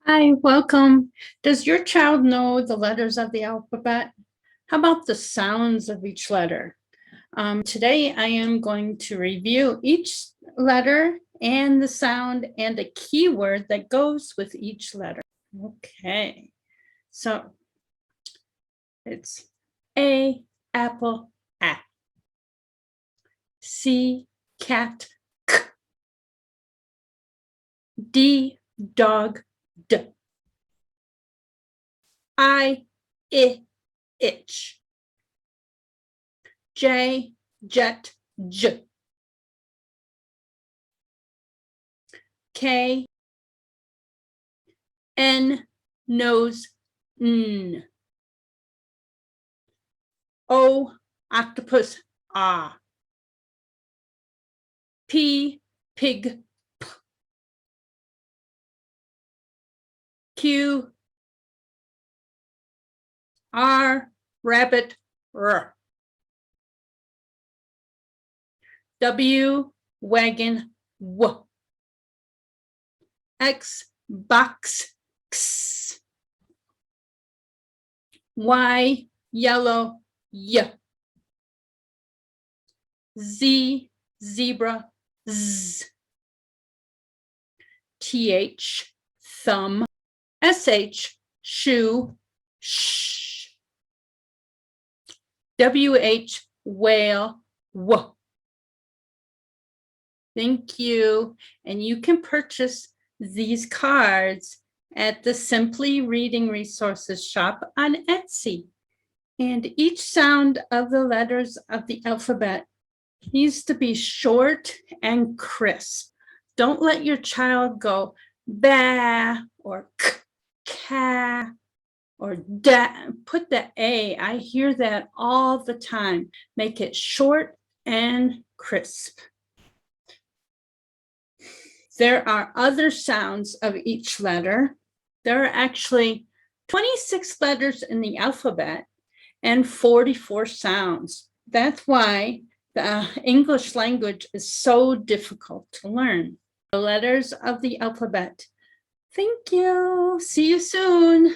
Hi, welcome. Does your child know the letters of the alphabet? How about the sounds of each letter? Today, I am going to review each letter and the sound and a keyword that goes with each letter. Okay, so it's A, apple, A. C, cat, K. D, dog, D. I, itch. J, jet, J. K, N, nose, N. O, octopus, ah. P, pig, P. Q, R, rabbit, R. W, wagon, W. X, box, X. Y, yellow, Y. Z, zebra, Z. TH, thumb. SH, shoe, sh. WH, whale, W. Thank you. And you can purchase these cards at the Simply Reading Resources shop on Etsy. And each sound of the letters of the alphabet needs to be short and crisp. Don't let your child go ba or k, ka, or da. Put the A. I hear that all the time. Make it short and crisp. There are other sounds of each letter. There are actually 26 letters in the alphabet and 44 sounds. That's why the English language is so difficult to learn. The letters of the alphabet. Thank you. See you soon.